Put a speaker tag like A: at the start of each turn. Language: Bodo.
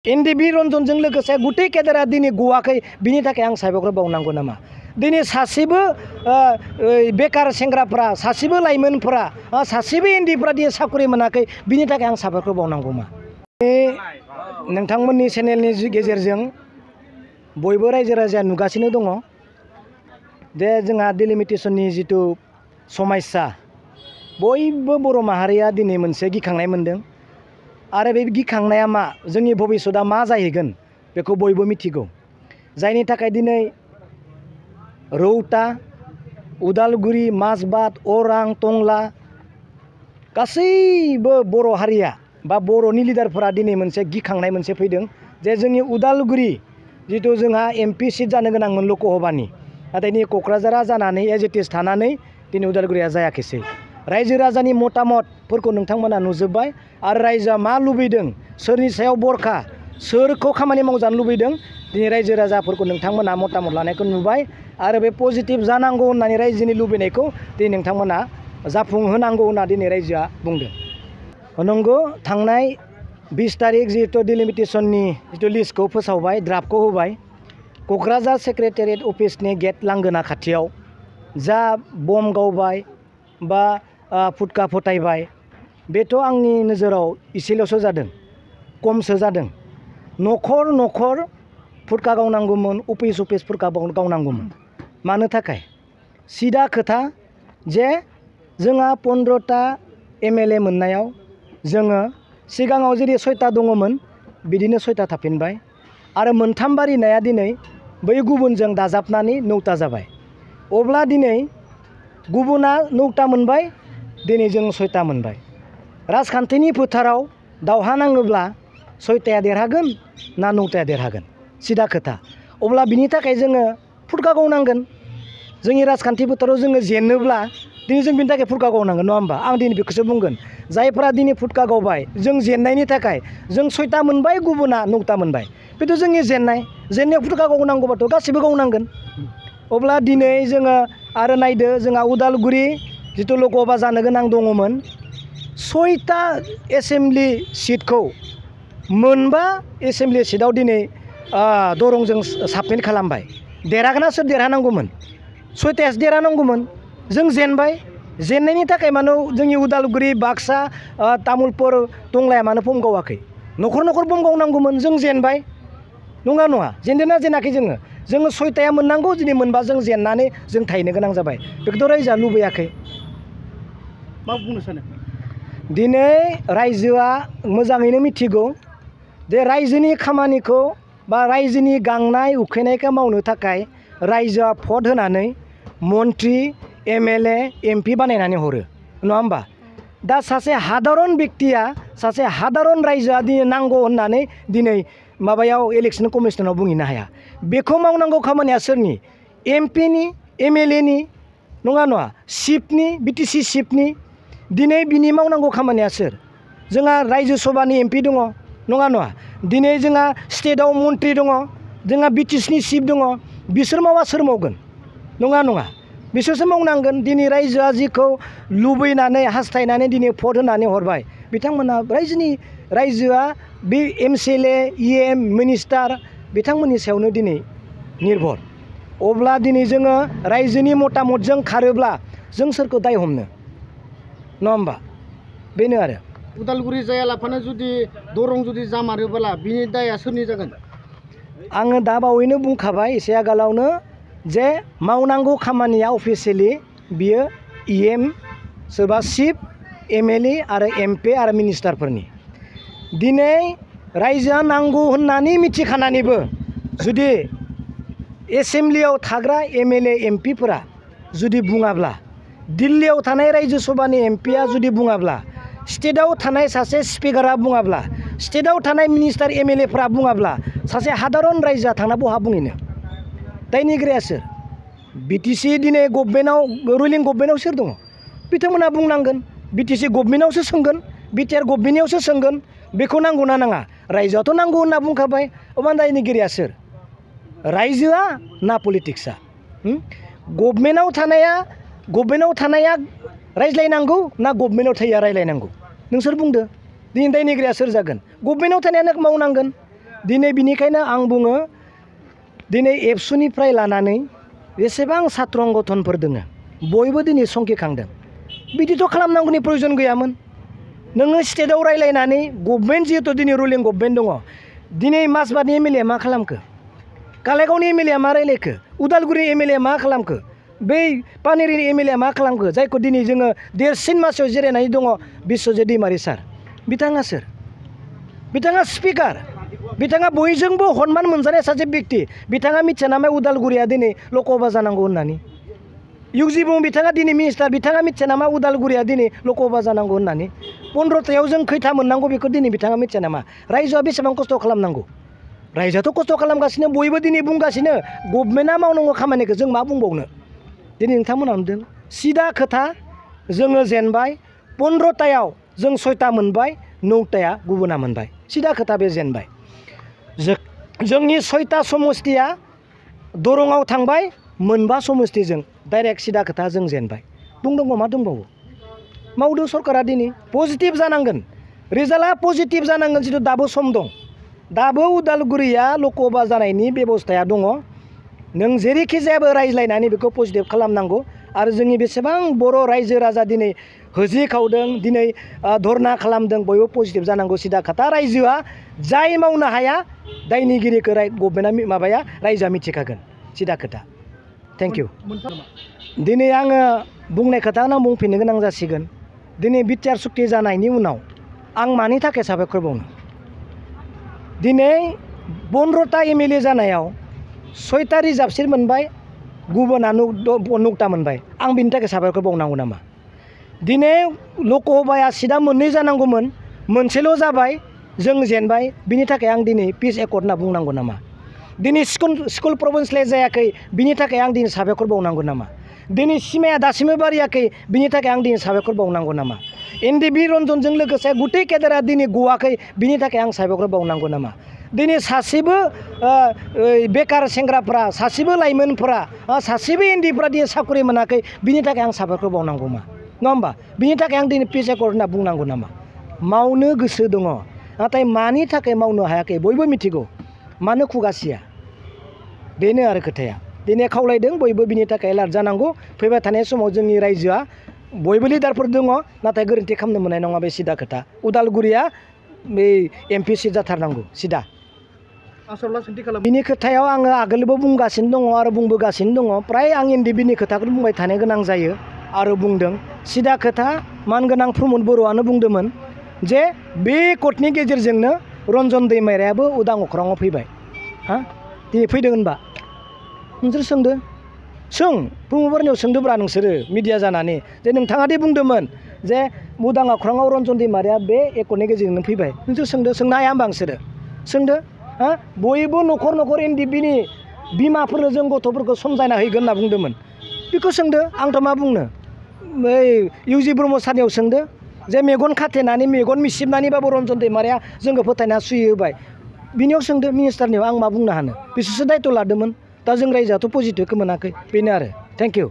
A: एनडि रन्जनजों लोगोसे गुटे केदारा दिनै गवाखै बिनि थाखाय आं साबायखर बावनांगौ नामा? दिनै सासेबो बेकार सेंग्राफ्रा सासेबो लाइमोनफ्रा सासेबो एनडिफ्रा दिनै साख्रि मोनाखै बिनि थाखाय आं साबायखर बावनांगौ मा? नोंथांमोननि चेनेलनि गेजेरजों बयबो रायजो राजाया नुगासिनो दङ दे जोंहा डिलिमिटेसननि जिथु समस्या बयबो बर' माहारिया दिनै मोनसे गिखांनाय मोनदों आरो बे गिखांनाया मा जोंनि भबिष्यतआ मा जाहैगोन बेखौ बयबो मिथिगौ। जायनि थाखाय दिनै रौता उदालगुरि माजबाद अरां टंला गासैबो बर' हारिया बा बर'नि लिडारफोरा दिनै मोनसे गिखांनाय मोनसे फैदों जे जोंनि उदालगुरि जिथु जोंहा एमपि सिट जानो गोनांमोन लकसभानि नाथाय दिनै क'क्राझारा जानानै एज इट इज थानानै दिनै उदालगुरिया जायाखैसै। रायजो राजानि मतामतफोरखौ नोंथांमोना नुजोब्बाय आरो रायजोआ मा लुबैदों सोरनि सायाव बरखा सोरखौ खामानि मावजानो लुबैदों दिनै रायजो राजाफोरखौ नोंथांमोना मतामत लानायखौ नुबाय आरो बे पजिटिभ जानांगौ होननानै रायजोनि लुबैनायखौ दिनै नोंथांमोना जाफुंहोनांगौ होनना दिनै रायजोआ बुंदों। नंगौ थांनाय 20 तारिख जिहेतु डिलिमिटेसननि जिथु लिस्टखौ फोसावबाय ड्राफ्टखौ होबाय क'क्राझार सेक्रेटारियेट अफिसनि गेट लांगोना खाथियाव जा बम गावबाय बा फुटका फटायबाय बेथ' आंनि नोजोराव इसेल'सो जादों खमसो जादों। न'खर न'खर फुटका गावनांगौमोन अफिस फुटका गावनांगौमोन मानो थाखाय सिदा खोथा जे जोंहा 15टा MLA मोननायाव जोङो सिगाङाव जेरै 6टा दङमोन बिदिनो 6टा थाफिनबाय आरो मोनथाम बारिनाया दिनै बै गुबुनजों दाजाबनानै 9टा जाबाय। अब्ला दिनै गुबुना 9टा मोनबाय दिनै जों 6टा मोनबाय। राजखान्थिनि फोथाराव दावहा नाङोब्ला 6टाया देरहागोन ना 9टाया देरहागोन सिदा खोथा। अब्ला बिनि थाखाय जोङो फुटका गावनांगोन। जोंनि राजखान्थि फोथाराव जोङो जेनोब्ला दिनै जों बिनि थाखाय फुटका गावनांगोन नङा होमबा? आं दिनै बेखौसो बुंगोन जायफोरा दिनै फुटका गावबाय जों जेननायनि थाखाय जों 6टा मोनबाय गुबुना 9टा मोनबाय बेथ' जोंनि जेननायाव फुटका गावनांगौबाथ' गासिबो गावनांगोन। अब्ला दिनै जोङो आरो नायदो जोंहा उदालगुरि जिथु लकसभा जानो गोनां दङमोन 6टा एसेम्ब्लि सिटखौ मोनबा एसेम्ब्लि सिटआव दिनै दरंजों साबमिट खालामबाय। देरहागोना सोर देरहानांगौमोन 6टायासो देरहानांगौमोन जों जेनबाय। जेननायनि थाखाय मानो जोंनि उदालगुरि बाक्सा तामुलपुर टंलाया मानो बम गावाखै? न'खर न'खर बम गावनांगौमोन जों जेनबाय नङा नङा जेनदोंना जेनाखै जोङो 6टाया मोननांगौ दिनै मोनबा जों जेननानै जों थाहैनो गोनां जाबाय बेखौथ' रायजोआ लुबैयाखै।
B: मा बुंनो सानो?
A: दिनै रायजोआ मोजाङैनो मिथिगौ जे रायजोनि खामानिखौ बा रायजोनि गांनाय उखैनायखौ मावनो थाखाय रायजोआ भट होनानै मन्त्रि MLA MP बानायनानै हरो नङा होमबा? दा सासे हादारन बेक्तिया सासे हादारन रायजोआ दिनै नांगौ होननानै दिनै माबायाव इलेक्सन कमिसनाव बुंहैनो हाया। बेखौ मावनांगौ खामानिया सोरनि? MPनि MLAनि नङा नङा चिफनि BTC चिफनि। दिनै बिनि मावनांगौ खामानिया सोर? जोंहा रायजो सभानि MP दङ नङा नङा दिनै जोंहा स्टेटआव मन्त्रि दङ जोंहा BTCनि चिफ दङ बिसोर मावा सोर मावगोन? नङा नङा बिसोरसो मावनांगोन। दिनै रायजोआ जिखौ लुबैनानै हास्थायनानै दिनै भट होनानै हरबाय बिथांमोना रायजोआ बे MCLA EM मिनिस्टार बिथांमोननि सायावनो दिनै निर्भर। अब्ला दिनै जोङो रायजोनि मतामतजों खारोब्ला जों सोरखौ दाय हमनो नङा होमबा? बेनो आरो
B: उदालगुरि जायालाफानो जुदि दरं जुदि जामारोब्ला बिनि दाया सोरनि जागोन?
A: आङो दा बावैनो बुंखाबाय एसे आगोलावनो जे मावनांगौ खामानिया अफिसियेलि बियो EM सोरबा चिफ MLA आरो MP आरो मिनिस्टारफोरनि। दिनै रायजोआ नांगौ होननानै मिथिखानानैबो जुदि एसेम्ब्लियाव थाग्रा MLA MPफोरा जुदि बुङाब्ला दिल्लीयाव थानाय रायजो सभानि MPआ जुदि बुङाब्ला स्टेटआव थानाय सासे स्पिकारा बुङाब्ला स्टेटआव थानाय मिनिस्टार MLAफ्रा बुङाब्ला सासे हादारन रायजोआ थांना बहा बुंहैनो? दायनिगिरिया सोर? BTC दिनै गभर्नमेन्टआव रुलिं गभर्नमेन्टआव सोर दङ? बिथांमोना बुंनांगोन। BTC गभर्नमेन्टआवसो सोंगोन BTR गभर्नमेन्टआवसो सोंगोन बेखौ नांगौ ना नाङा? रायजोआथ' नांगौ होनना बुंखाबाय। अब्ला दायनिगिरिया सोर? रायजोआ ना पलिटिक्सआ? गभर्नमेन्टआव थानाया रायज्लायनांगौ ना गभर्नमेन्टआव थायैया रायज्लायनांगौ? नोंसोर बुंदो दिनै दायनिगिरिया सोर जागोन? गभर्नमेन्टआव थानायानो मावनांगोन। दिनै बिनिखायनो आं बुङो दिनै एबसुनिफ्राय लानानै जेसेबां सात्र संगठनफोर दोङो बयबो दिनै संखिखांदों बिदिथ' खालामनांगौनि प्रयोजन गैयामोन नोङो स्टेटआव रायलायनानै गभर्नमेन्ट जिहेतु दिनै रुलिं गभर्नमेन्ट दङ दिनै माजबादनि एमएलए मा खालामखो कालाइगावनि एमएलए मा रायलायखो उदालगुरि एमएलए मा खालामखो बै पानेरिनि एमएलए मा खालामखो जायखौ दिनै जोङो देरसिन मासियाव जिरायनानै दङ बिश्वजित दैमारि सार बिथाङा सोर बिथाङा स्पिकार बिथाङा बयजोंबो सन्मान मोनजानाय सासे व्यक्ति बिथाङा मिथिया नामा उदालगुरिया दिनै लकसभा जानांगौ होननानै इउजि बुं बिथाङा दिनै मिनिस्टार बिथाङा मिथिया नामा उदालगुरिया दिनै लकसभा जानांगौ होननानै 15थायाव जों खैथा मोननांगौ बेखौ दिनै बिथाङा मिथिया नामा रायजोआ बेसेबां खस्थ' खालामनांगौ रायजोआथ' खस्थ' खालामगासिनो बयबो दिनै बुंगासिनो गभर्नमेन्टआ मावनांगौ खामानिखौ जों मा बुंबावनो दिनै नोंथांमोनहा नुदों सिदा खोथा जोङो जेनबाय 15थायाव जों 6था मोनबाय 9थाया गुबुना मोनबाय सिदा खोथा बे जेनबाय जोंनि 6था समस्तिया दरंआव थांबाय मोनबा समस्तिजों डाइरेक्ट सिदा खोथा जों जेनबाय बुंदोंबो मा दंबावो मावदों सरकारा दिनै पजिटिभ जानांगोन रिजाल्टआ पजिटिभ जानांगोन जिथु दाबो सम दं दाबो उदालगुरिया लकसभा जानायनि बेबस्थाया दङ नों जेरैखि जायाबो रायज्लायनानै बेखौ पजिटिभ खालामनांगौ आरो जोंनि बेसेबां बर' रायजो राजा दिनै होजिखावदों दिनै धरना खालामदों बयबो पजिटिभ जानांगौ सिदा खोथा रायजोआ जाय मावनो हाया दायनिगिरिखौ गभर्नमेन्टआ माबाया रायजोआ मिथिखागोन सिदा खोथा थेंक इउ दिनै आङो बुंनाय खोथा आं बुंफिननो गोनां जासिगोन दिनै बिटिआर सुक्ति जानायनि उनाव आं मानि थाखाय साबायखर बावनो दिनै 15था एमएलए जानायाव 6था रिजार्भ सिट मोनबाय गुबुना 9था मोनबाय आं बिनि थाखाय साबायखर बावनांगौ नामा दिनै लकसभाया सिदा मोननै जानांगौमोन मोनसेल' जाबाय जों जेनबाय बिनि थाखाय आं दिनै पिस एकर्ड होनना बुंनांगौ नामा दिनै स्कुल प्रभिन्सियेलाइज जायाखै बिनि थाखाय आं दिनै साबायखर बावनांगौ नामा दिनै सिमाया दासिमबो बारियाखै बिनि थाखाय आं दिनै साबायखर बावनांगौ नामा एनडिबि रन्जनजों लोगोसे गुटै केदारा दिनै गवाखै बिनि थाखाय आं साबायखर बावनांगौ नामा दिनै सासेबो बेकार सेंग्राफ्रा सासेबो लाइमोनफ्रा सासेबो एनडिफ्रा दिनै साकरि मोनाखै बिनि थाखाय आं साबायखर बावनांगौ मा नङा होमबा बिनि थाखाय आं दिनै पिस एकर्ड होनना बुंनांगौ नामा मावनो गोसो दङ नाथाय मानि थाखाय मावनो हायाखै बयबो मिथिगौ मानो खुगासिया बेनो आरो खोथाया दिनै खावलायदों बयबो बिनि थाखाय एलार्ट जानांगौ फैबाय थानाय समाव जोंनि रायजोआ बयबो लिडारफोर दङ नाथाय गोरोन्थि खालामनो मोननाय नङा बे सिदा खोथा उदालगुरिया बे एमपि सिट जाथारनांगौ सिदा बिनि खोथायाव आङो आगोलबो बुंगासिनो दङ आरो बुंबोगासिनो दङ फ्राय आं एनडिबिनि खोथाखौ बुंबाय थानो गोनां जायो आरो बुंदों सिदा खोथा मानगोनां प्रमद बर'आनो बुंदोंमोन जे बे कर्टनि गेजेरजोंनो रन्जन दैमारियाबो उदां अख्राङाव फैबाय हा दिनै फैदों होनबा नोंसोर सोंदो सों प्रमद बर'नियाव सोंदोब्रा नोंसोरो मिडिया जानानै जे नोंथाङा दि बुंदोंमोन जे उदां अख्राङाव रन्जन दैमारिया बे एकर्डनि गेजेरजोंनो फैबाय नोंसोर सोंदो सोंनो हाया होमबा नोंसोरो सोंदो हा बयबो न'खर न'खर एनडिबिनि बिमाफोरनो जों गथ'फोरखौ समजायना हैगोन होनना बुंदोंमोन बेखौ सोंदो आंथ' मा बुंनो बै इउजि ब्रह्म सारनियाव सोंदो जे मेगन खाथेनानै मेगन मिसिबनानैबाबो रन्जन दैमारिया जोंखौ फोथायना सुयो होबाय बिनियाव सोंदो मिनिस्टारनियाव आं मा बुंनो हानो बिसोरसो दायथ' लादोंमोन दा जों रायजोआथ' पजिटिभखौ मोनाखै बेनो आरो थेंक इउ